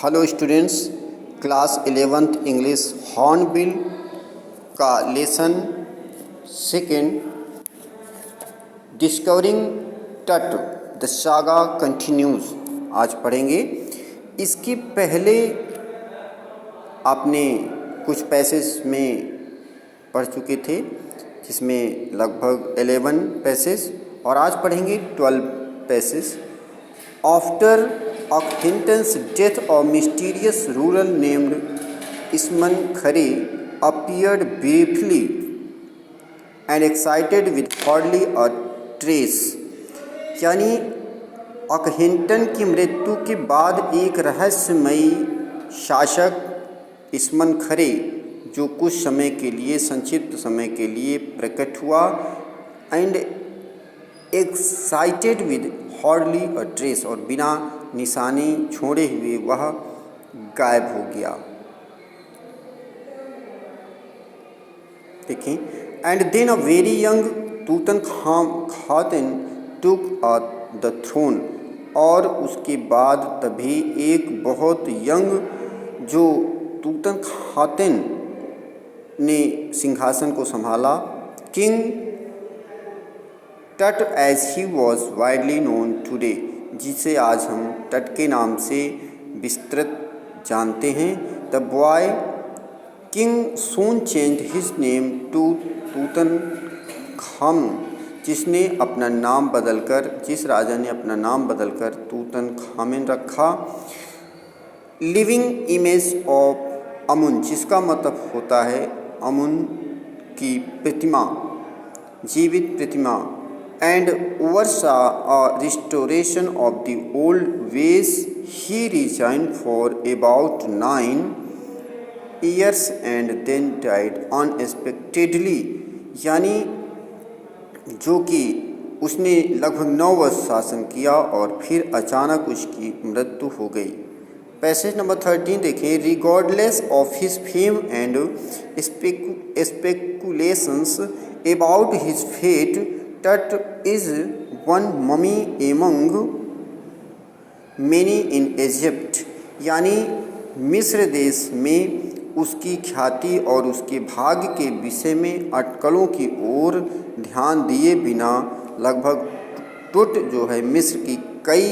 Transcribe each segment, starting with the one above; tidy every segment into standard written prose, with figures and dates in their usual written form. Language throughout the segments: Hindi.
Hello students, class 11th English hornbill का लेसन सेकेंड डिस्कवरिंग टट द सागा कंटिन्यूज आज पढ़ेंगे। इसके पहले आपने कुछ पैसेज में पढ़ चुके थे जिसमें लगभग 11 पैसेज और आज पढ़ेंगे 12 passage. After Akhenaten's death, a mysterious ruler named Isman Khare appeared briefly and excited with hardly a trace। यानी अकहेनटन की मृत्यु के बाद एक रहस्यमयी शासक इसमन खरे जो कुछ समय के लिए संक्षिप्त समय के लिए प्रकट हुआ and excited with hardly a trace और बिना निशानी छोड़े हुए वह गायब हो गया। देखें, and then a very young Tutankhamun took the throne, और उसके बाद तभी एक बहुत यंग जो तूतनखामन ने सिंहासन को संभाला। King Tut as he was widely known today, जिसे आज हम टट के नाम से विस्तृत जानते हैं। The boy king soon change his name to Tutankhamun, जिस राजा ने अपना नाम बदलकर तूतनखामन रखा। लिविंग इमेज ऑफ अमुन, जिसका मतलब होता है अमुन की प्रतिमा, जीवित प्रतिमा। And oversaw a restoration of the old ways. He resigned for about 9 years and then died unexpectedly, यानी जो कि उसने लगभग 9 वर्ष शासन किया और फिर अचानक उसकी मृत्यु हो गई। पैसेज नंबर 13 देखें। Regardless of his fame and speculations about his fate, Tut is one mummy among many in Egypt, यानी मिस्र देश में उसकी ख्याति और उसके भाग्य के विषय में अटकलों की ओर ध्यान दिए बिना लगभग टुट जो है मिस्र की कई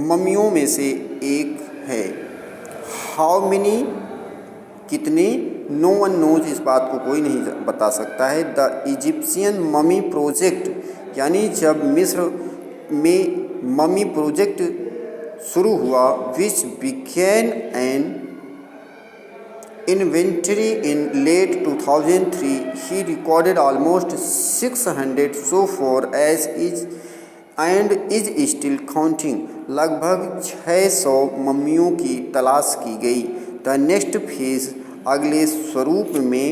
मम्मियों में से एक है। हाउ मेनी, कितने, नो वन नोज, इस बात को कोई नहीं बता सकता है। द इजिप्शियन ममी प्रोजेक्ट, यानी जब मिस्र में ममी प्रोजेक्ट शुरू हुआ, which began an inventory in late 2003, he recorded almost 600 so far as is and is still counting. लगभग 600 मम्मियों की तलाश की गई। द नेक्स्ट फेज, अगले स्वरूप में,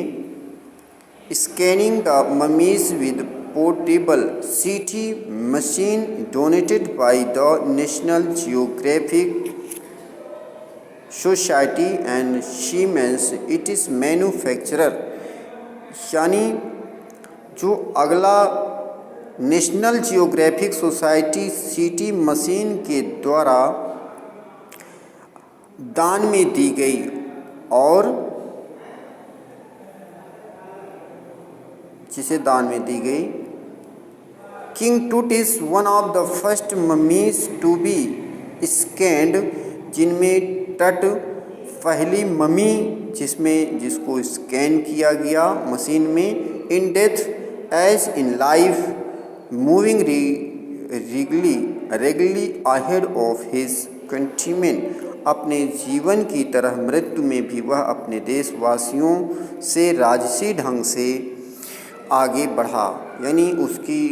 scanning the mummies with portable CT machine donated by the National Geographic Society and Siemens it is manufacturer, यानी जो अगला National Geographic Society CT machine के द्वारा दान में दी गई और जिसे दान में दी गई। King Tut is one of the first mummies to be scanned, जिनमें टट पहली ममी जिसको स्कैन किया गया मशीन में। In death as in life moving regularly ahead of his countrymen, अपने जीवन की तरह मृत्यु में भी वह अपने देशवासियों से राजसी ढंग से आगे बढ़ा, यानी उसकी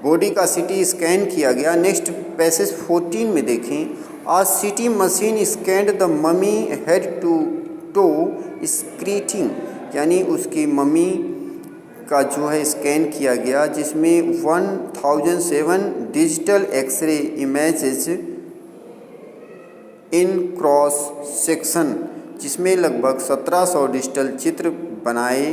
बॉडी का सीटी स्कैन किया गया। नेक्स्ट पैसेज 14 में देखें। A CT machine scanned the mummy head to toe creating, यानी उसकी मम्मी का जो है स्कैन किया गया, जिसमें 1007 digital X ray images in cross section, जिसमें लगभग 1700 डिजिटल चित्र बनाए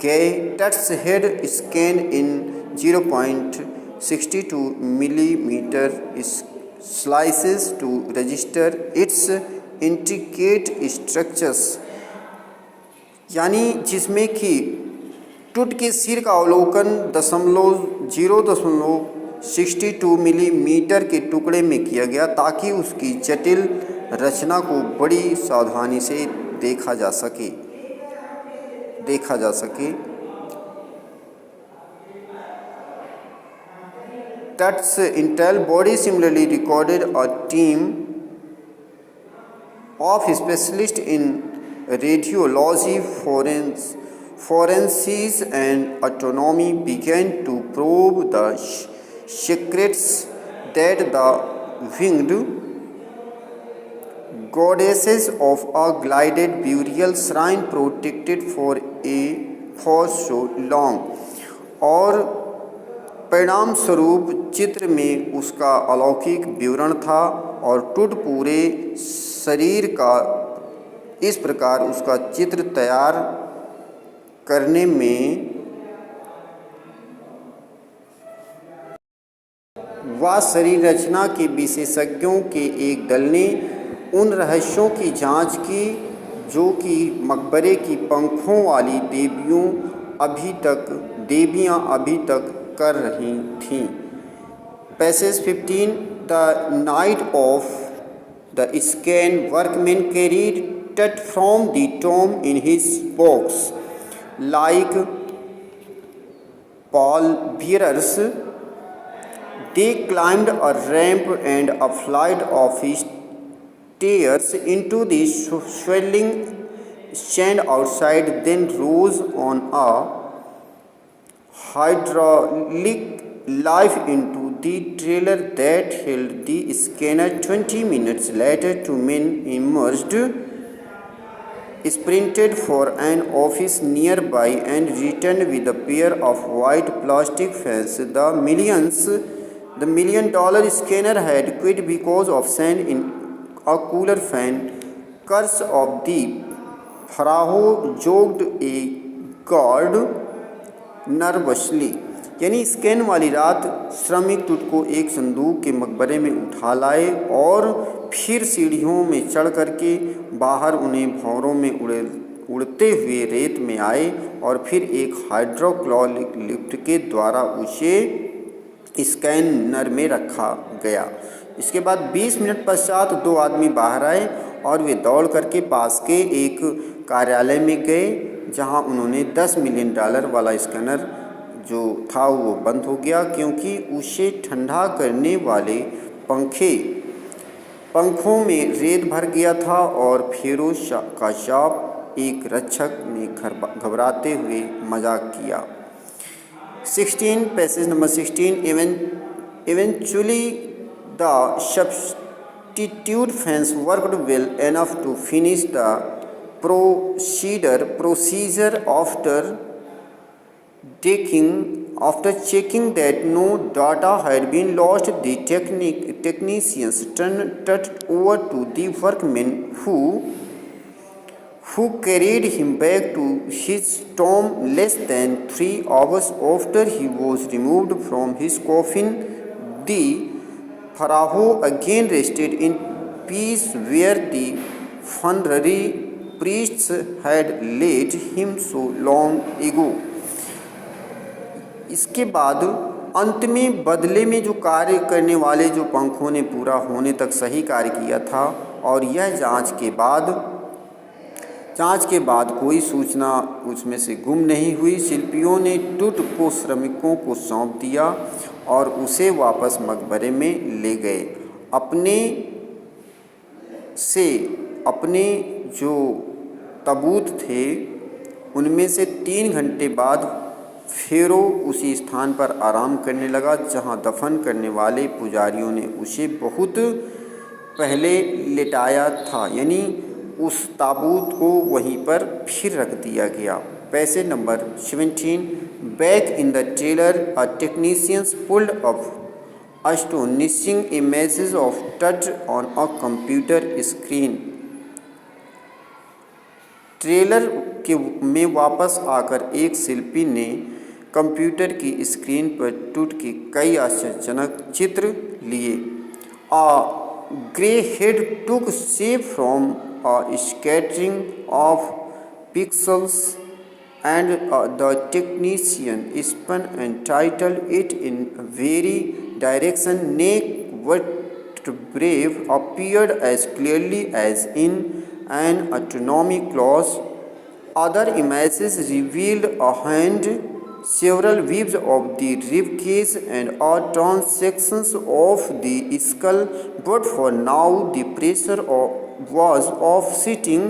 गए। Tut's head scan in 0.62 millimetre slices to register its intricate structures, यानी जिसमें कि टूट के सिर का अवलोकन 0.62 मिलीमीटर के टुकड़े में किया गया ताकि उसकी जटिल रचना को बड़ी सावधानी से देखा जा सके। That's Intel body similarly recorded a team of specialists in radiology, forensics and anatomy began to probe the secrets that the winged goddesses of a glided burial shrine protected for so long, और परिणाम स्वरूप चित्र में उसका अलौकिक विवरण था और टूट पूरे शरीर का इस प्रकार उसका चित्र तैयार करने में व शरीर रचना के विशेषज्ञों के एक दल ने उन रहस्यों की जांच की जो कि मकबरे की पंखों वाली देवियां अभी तक कर रही थीं। Passage 15 the night of the scan workman carried Tut from the tomb in his box like pall bearers. They climbed a ramp and a flight of stairs into the swelling sand outside, then rose on a hydraulic lift into the trailer that held the scanner. 20 minutes later, two men emerged, sprinted for an office nearby, and returned with a pair of white plastic fans. The $1,000,000 scanner had quit because of sand in a cooler fan. Curse of the Pharaoh, joked a guard nervously. यानी स्कैन वाली रात श्रमिक टूट को एक संदूक के मकबरे में उठा लाए और फिर सीढ़ियों में चढ़ करके बाहर उन्हें भंवरों में उड़ते हुए रेत में आए और फिर एक हाइड्रोक्लोरिक लिफ्ट के द्वारा उसे स्कैनर में रखा गया। इसके बाद 20 मिनट पश्चात दो आदमी बाहर आए और वे दौड़ करके पास के एक कार्यालय में गए जहां उन्होंने $10 मिलियन वाला स्कैनर जो था वो बंद हो गया क्योंकि उसे ठंडा करने वाले पंखों में रेत भर गया था और फेरोज का शाप एक रक्षक ने घबराते हुए मजाक किया। 16 passage number 16 eventually the substitute fans worked well enough to finish the procedure after checking that no data had been lost. The technicians turned over to the workmen who carried him back to his tomb less than 3 hours after he was removed from his coffin. The Pharaoh again rested in peace where the funerary priests had laid him so long ago. इसके बाद अंत में बदले में जो कार्य करने वाले जो पंखों ने पूरा होने तक सही कार्य किया था और यह जांच के बाद कोई सूचना उसमें से गुम नहीं हुई। शिल्पियों ने टूट को श्रमिकों को सौंप दिया और उसे वापस मकबरे में ले गए। अपने जो ताबूत थे उनमें से 3 घंटे बाद फेरो उसी स्थान पर आराम करने लगा जहां दफन करने वाले पुजारियों ने उसे बहुत पहले लिटाया था, यानी उस ताबूत को वहीं पर फिर रख दिया गया। Passage number 17 back in the trailer a technicians pulled up astonishing images of touch on a computer screen. Trailer में वापस आकर एक शिल्पी ने कंप्यूटर की स्क्रीन पर टूट के कई आश्चर्यजनक चित्र लिए A grey head took shape from a scattering of pixels, and the technician spun and titled it in every direction. Neck vertebrae appeared as clearly as in an anatomy class. Other images revealed a hand, several weaves of the ribcage, and a torn sections of the skull, but for now the pressure was off. Sitting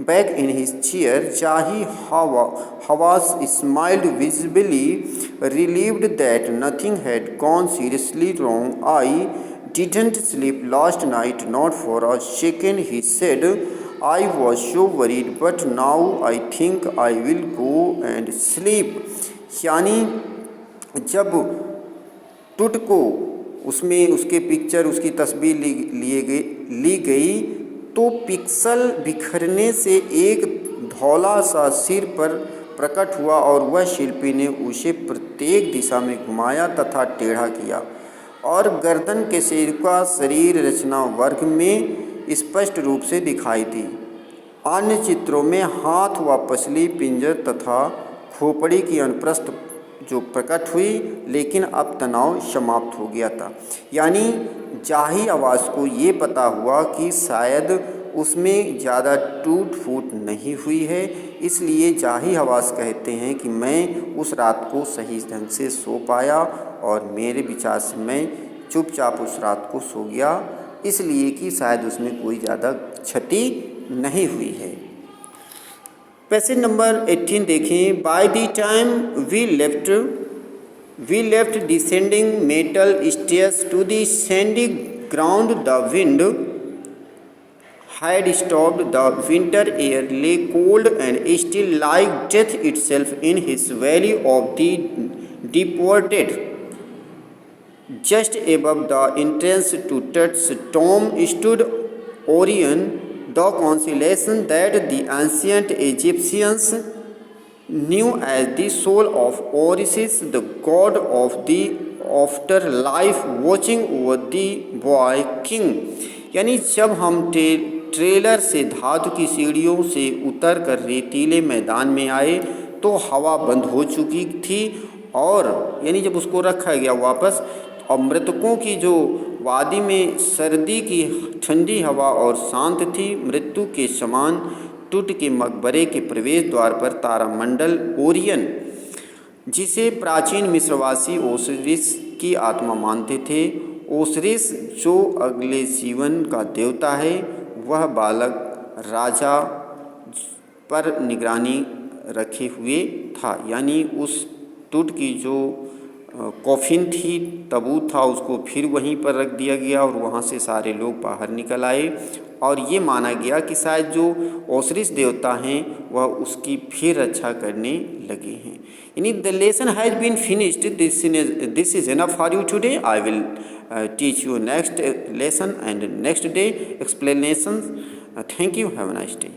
back in his chair, Jahi Hawass smiled, visibly relieved that nothing had gone seriously wrong. I didn't sleep last night, not for a second, he said. I was so worried, but now I think I will go and sleep. यानी जब टुट को उसमें उसके पिक्चर उसकी तस्वीर ली गई तो पिक्सल बिखरने से एक धौला सा सिर पर प्रकट हुआ और वह शिल्पी ने उसे प्रत्येक दिशा में घुमाया तथा टेढ़ा किया और गर्दन के सिर का शरीर रचना वर्ग में स्पष्ट रूप से दिखाई दी। अन्य चित्रों में हाथ व पसली, पिंजर तथा खोपड़ी की अनुप्रस्थ जो प्रकट हुई, लेकिन अब तनाव समाप्त हो गया था। यानी जाही आवाज़ को ये पता हुआ कि शायद उसमें ज़्यादा टूट फूट नहीं हुई है, इसलिए जाही आवाज़ कहते हैं कि मैं उस रात को सही ढंग से सो पाया और मेरे विचार से मैं चुपचाप उस रात को सो गया, इसलिए कि शायद उसमें कोई ज़्यादा क्षति नहीं हुई है। पैसेज नंबर 18 देखें। By the time we left descending metal stairs to the sandy ground, the wind had stopped. The winter air lay cold and still like death itself in his valley of the departed. Just above the entrance to Tut's tomb stood Orion, the constellation that the ancient Egyptians knew as the soul of Osiris, the god of the afterlife, watching over the boy king. यानी जब हम ट्रेलर से धातु की सीढ़ियों से उतर कर रेतीले मैदान में आए तो हवा बंद हो चुकी थी, और यानी जब उसको रखा गया वापस, और मृतकों की जो वादी में सर्दी की ठंडी हवा और शांत थी, मृत्यु के समान टुट के मकबरे के प्रवेश द्वार पर तारामंडल ओरियन, जिसे प्राचीन मिस्रवासी ओसिरिस की आत्मा मानते थे, ओसिरिस जो अगले जीवन का देवता है, वह बालक राजा पर निगरानी रखे हुए था। यानी उस टुट की जो कॉफिन थी, ताबूत था, उसको फिर वहीं पर रख दिया गया और वहाँ से सारे लोग बाहर निकल आए, और ये माना गया कि शायद जो ओसिरिस देवता हैं वह उसकी फिर रक्षा करने लगे हैं। यानी the lesson has been finished, this is enough for you today. I will teach you next lesson and next day explanations. Thank you. Have a nice day.